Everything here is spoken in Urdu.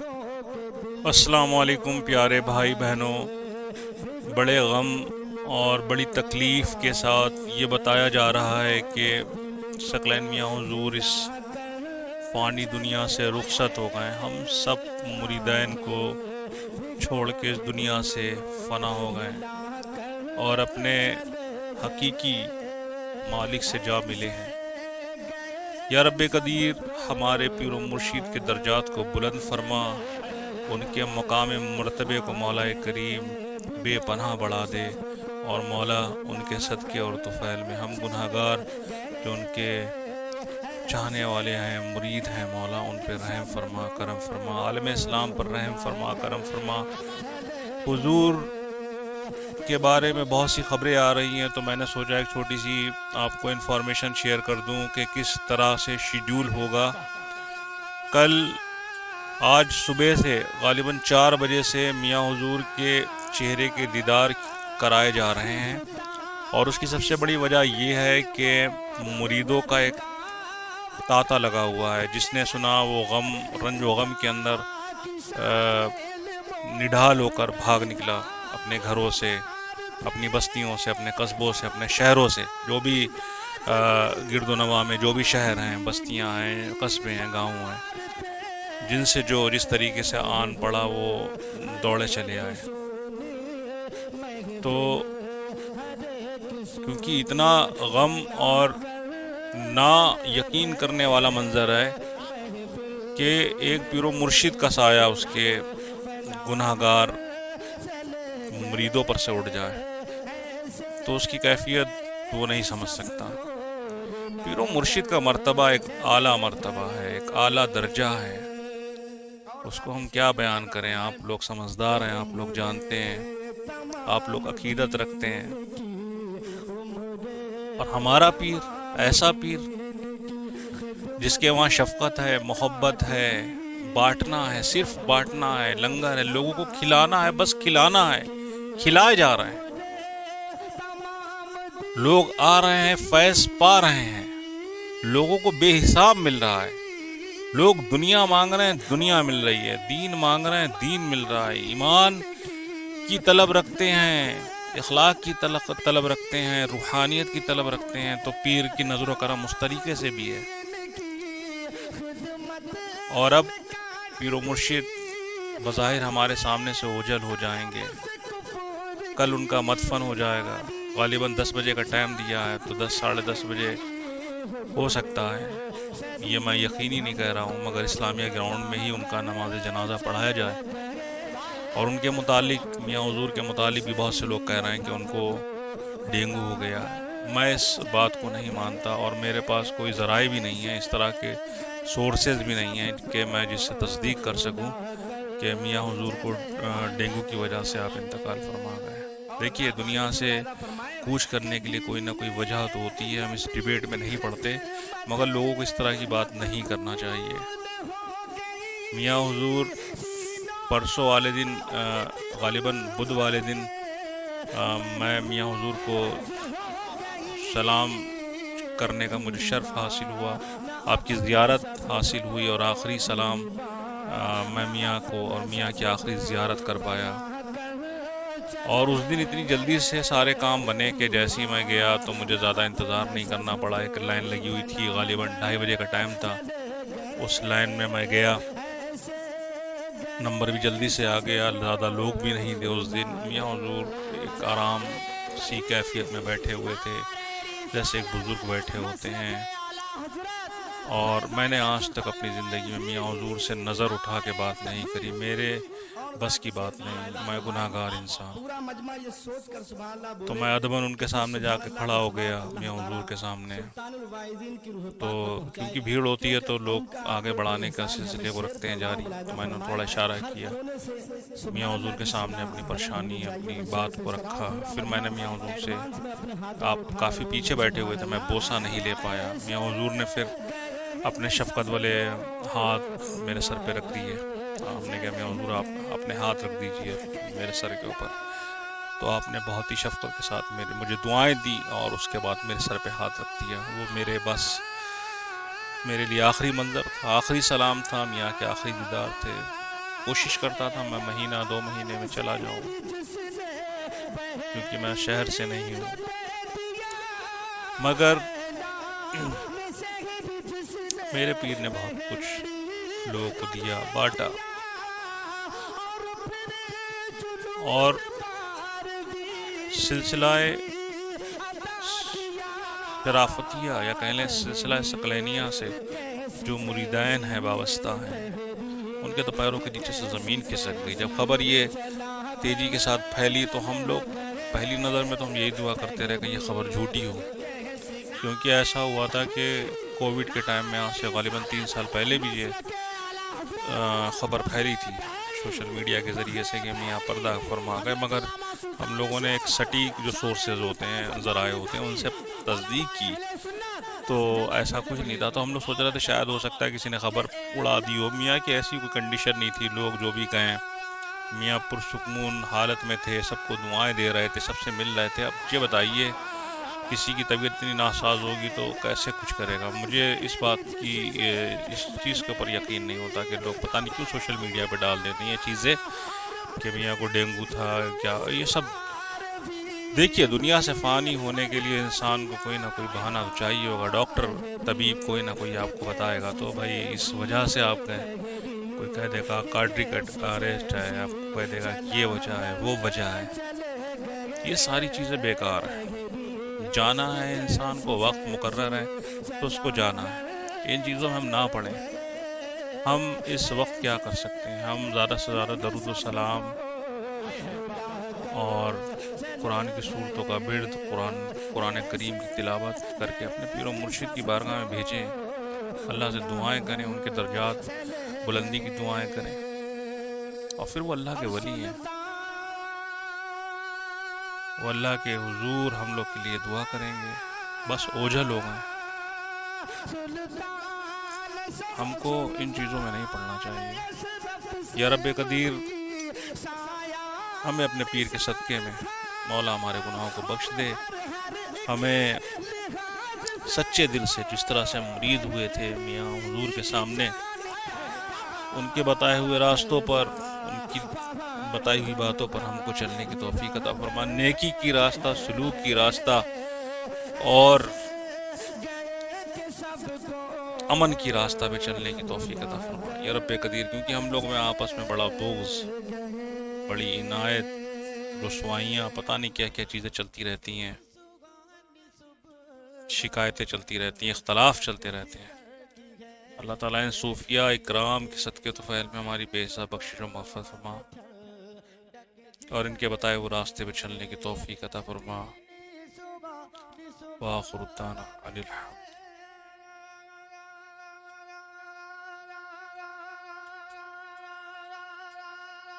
السلام علیکم پیارے بھائی بہنوں، بڑے غم اور بڑی تکلیف کے ساتھ یہ بتایا جا رہا ہے کہ ثقلین میاں حضور اس فانی دنیا سے رخصت ہو گئے۔ ہم سب مریدین کو چھوڑ کے اس دنیا سے فنا ہو گئے اور اپنے حقیقی مالک سے جا ملے ہیں۔ یا رب قدیر، ہمارے پیر و مرشید کے درجات کو بلند فرما، ان کے مقام مرتبے کو مولا کریم بے پناہ بڑھا دے، اور مولا ان کے صدقے اور طفیل میں ہم گناہ گار جو ان کے چاہنے والے ہیں، مرید ہیں، مولا ان پہ رحم فرما، کرم فرما، عالم اسلام پر رحم فرما، کرم فرما۔ حضور کے بارے میں بہت سی خبریں آ رہی ہیں، تو میں نے سوچا ایک چھوٹی سی آپ کو انفارمیشن شیئر کر دوں کہ کس طرح سے شیڈیول ہوگا۔ آج صبح سے غالباً 4 بجے سے میاں حضور کے چہرے کے دیدار کرائے جا رہے ہیں، اور اس کی سب سے بڑی وجہ یہ ہے کہ مریدوں کا ایک تاتا لگا ہوا ہے، جس نے سنا وہ غم، رنج و غم کے اندر نڈھال ہو کر بھاگ نکلا اپنے گھروں سے، اپنی بستیوں سے، اپنے قصبوں سے، اپنے شہروں سے، جو بھی گرد و نواح میں جو بھی شہر ہیں، بستیاں ہیں، قصبے ہیں، گاؤں ہیں، جن سے جو جس طریقے سے آن پڑا وہ دوڑے چلے آئے۔ تو کیونکہ اتنا غم اور نا یقین کرنے والا منظر ہے کہ ایک پیر و مرشد کا سایہ اس کے گناہ گار مریدوں پر سے اٹھ جائے، تو اس کی کیفیت وہ نہیں سمجھ سکتا۔ پیر و مرشد کا مرتبہ ایک اعلیٰ مرتبہ ہے، ایک اعلیٰ درجہ ہے، اس کو ہم کیا بیان کریں۔ آپ لوگ سمجھدار ہیں، آپ لوگ جانتے ہیں، آپ لوگ عقیدت رکھتے ہیں، اور ہمارا پیر ایسا پیر جس کے وہاں شفقت ہے، محبت ہے، بانٹنا ہے، صرف بانٹنا ہے، لنگر ہے، لوگوں کو کھلانا ہے، بس کھلانا ہے، کھلائے جا رہے ہیں، لوگ آ رہے ہیں، فیض پا رہے ہیں، لوگوں کو بے حساب مل رہا ہے، لوگ دنیا مانگ رہے ہیں، دنیا مل رہی ہے، دین مانگ رہے ہیں، دین مل رہا ہے، ایمان کی طلب رکھتے ہیں، اخلاق کی طلب رکھتے ہیں، روحانیت کی طلب رکھتے ہیں، تو پیر کی نظر و کرم اس طریقے سے بھی ہے۔ اور اب پیر و مرشد بظاہر ہمارے سامنے سے اوجھل ہو جائیں گے، کل ان کا مدفن ہو جائے گا، غالباً 10 بجے کا ٹائم دیا ہے، تو 10 ساڑھے 10 بجے ہو سکتا ہے، یہ میں یقینی نہیں کہہ رہا ہوں، مگر اسلامیہ گراؤنڈ میں ہی ان کا نماز جنازہ پڑھایا جائے۔ اور ان کے متعلق، میاں حضور کے متعلق بھی بہت سے لوگ کہہ رہے ہیں کہ ان کو ڈینگو ہو گیا۔ میں اس بات کو نہیں مانتا، اور میرے پاس کوئی ذرائع بھی نہیں ہیں، اس طرح کے سورسز بھی نہیں ہیں کہ میں جس سے تصدیق کر سکوں کہ میاں حضور کو ڈینگو کی وجہ سے آپ انتقال فرما گئے۔ دیکھیے، دنیا سے کوچ کرنے کے لیے کوئی نہ کوئی وجہ تو ہوتی ہے، ہم اس ڈیبیٹ میں نہیں پڑھتے، مگر لوگوں کو اس طرح کی بات نہیں کرنا چاہیے۔ میاں حضور پرسوں والے دن، غالباً بدھ والے دن، میں میاں حضور کو سلام کرنے کا مجھے شرف حاصل ہوا، آپ کی زیارت حاصل ہوئی، اور آخری سلام میں میاں کو اور میاں کی آخری زیارت کر پایا۔ اور اس دن اتنی جلدی سے سارے کام بنے کہ جیسے ہی میں گیا تو مجھے زیادہ انتظار نہیں کرنا پڑا، ایک لائن لگی ہوئی تھی، غالباً 2:30 بجے کا ٹائم تھا، اس لائن میں گیا، نمبر بھی جلدی سے آ گیا، زیادہ لوگ بھی نہیں تھے اس دن۔ میاں حضور ایک آرام سی کیفیت میں بیٹھے ہوئے تھے، جیسے ایک بزرگ بیٹھے ہوتے ہیں، اور میں نے آج تک اپنی زندگی میں میاں حضور سے نظر اٹھا کے بات نہیں کری، میرے بس کی بات نہیں، میں گناہ گار انسان۔ تو میں ادباً ان کے سامنے جا کے کھڑا ہو گیا، میاں حضور کے سامنے، تو کیونکہ بھیڑ ہوتی ہے تو لوگ آگے بڑھانے کا سلسلے کو رکھتے ہیں جاری، تو میں نے تھوڑا اشارہ کیا، میاں حضور کے سامنے اپنی پریشانی، اپنی بات کو رکھا۔ پھر میں نے میاں حضور سے، آپ کافی پیچھے بیٹھے ہوئے تھے، میں بوسہ نہیں لے پایا، میاں حضور نے پھر اپنے شفقت والے ہاتھ میرے سر پہ رکھ دیے، ہم نے کہا میاں حضور آپ اپنے ہاتھ رکھ دیجئے میرے سر کے اوپر، تو آپ نے بہت ہی شفقت کے ساتھ مجھے دعائیں دی، اور اس کے بعد میرے سر پہ ہاتھ رکھ دیا۔ وہ میرے لیے آخری منظر تھا، آخری سلام تھا، میاں کے آخری دیدار تھے۔ کوشش کرتا تھا میں مہینہ 2 مہینے میں چلا جاؤں، کیونکہ میں شہر سے نہیں ہوں، مگر میرے پیر نے بہت کچھ لوگوں کو دیا، بانٹا، اور سلسلہ شرافتیہ یا کہہ لیں سلسلہ ثقلینیہ سے جو مریدین ہیں، وابستہ ہیں، ان کے تو پیروں کے نیچے سے زمین کھسک گئی۔ جب خبر یہ تیزی کے ساتھ پھیلی تو ہم لوگ پہلی نظر میں تو ہم یہی دعا کرتے رہے کہ یہ خبر جھوٹی ہو، کیونکہ ایسا ہوا تھا کہ کووڈ کے ٹائم میں آج سے غالباً 3 سال پہلے بھی یہ خبر پھیلی تھی سوشل میڈیا کے ذریعے سے کہ میاں پردہ فرما گئے، مگر ہم لوگوں نے ایک سٹیک جو سورسز ہوتے ہیں، ذرائع ہوتے ہیں، ان سے تصدیق کی تو ایسا کچھ نہیں تھا۔ تو ہم لوگ سوچ رہے تھے شاید ہو سکتا ہے کسی نے خبر اڑا دی ہو، میاں کی ایسی کوئی کنڈیشن نہیں تھی، لوگ جو بھی کہیں میاں پرسکون حالت میں تھے، سب کو دعائیں دے رہے تھے، سب سے مل رہے تھے۔ اب یہ بتائیے کسی کی طبیعت اتنی ناساز ہوگی تو کیسے کچھ کرے گا؟ مجھے اس بات کی اس چیز کے اوپر یقین نہیں ہوتا کہ لوگ پتہ نہیں کیوں سوشل میڈیا پہ ڈال دیتے ہیں یہ چیزیں کہ میاں کو ڈینگو تھا کیا، یہ سب۔ دیکھیے دنیا سے فانی ہونے کے لیے انسان کو کوئی نہ کوئی بہانہ تو چاہیے ہوگا، ڈاکٹر طبیب کوئی نہ کوئی آپ کو بتائے گا، تو بھائی اس وجہ سے آپ گئے، کوئی کہہ دے گا کارڈیک اریسٹ ہے، آپ کو کہہ دے گا یہ وجہ ہے وہ وجہ ہے، یہ ساری چیزیں بیکار ہیں۔ جانا ہے انسان کو، وقت مقرر ہے تو اس کو جانا ہے، ان چیزوں میں ہم نہ پڑیں۔ ہم اس وقت کیا کر سکتے ہیں؟ ہم زیادہ سے زیادہ درود و سلام اور قرآن کی صورتوں کا ورد، قرآن کریم کی تلاوت کر کے اپنے پیر و مرشد کی بارگاہ میں بھیجیں، اللہ سے دعائیں کریں، ان کے درجات بلندی کی دعائیں کریں، اور پھر وہ اللہ کے ولی ہیں، وہ اللہ کے حضور ہم لوگ کے لیے دعا کریں گے۔ بس اوجھل لوگ ہیں، ہم کو ان چیزوں میں نہیں پڑنا چاہیے۔ یا رب قدیر ہمیں اپنے پیر کے صدقے میں مولا ہمارے گناہوں کو بخش دے، ہمیں سچے دل سے جس طرح سے مرید ہوئے تھے میاں حضور کے سامنے، ان کے بتائے ہوئے راستوں پر، ان کی بتائی ہوئی باتوں پر ہم کو چلنے کی توفیق عطا فرما، نیکی کی راستہ، سلوک کی راستہ اور امن کی راستہ پہ چلنے کی توفیق عطا فرما یا رب قدیر، کیونکہ ہم لوگ میں آپس میں بڑا بغض، بڑی عنایت، رسوائیاں، پتہ نہیں کیا کیا چیزیں چلتی رہتی ہیں، شکایتیں چلتی رہتی ہیں، اختلاف چلتے رہتے ہیں۔ اللہ تعالیٰ ان صوفیہ اکرام کے صدقے طفیل میں ہماری بے حساب بخشش و مغفرت فرما، اور ان کے بتائے وہ راستے پہ چلنے کی توفیق عطا فرما۔ وآخر دعوانا ان الحمد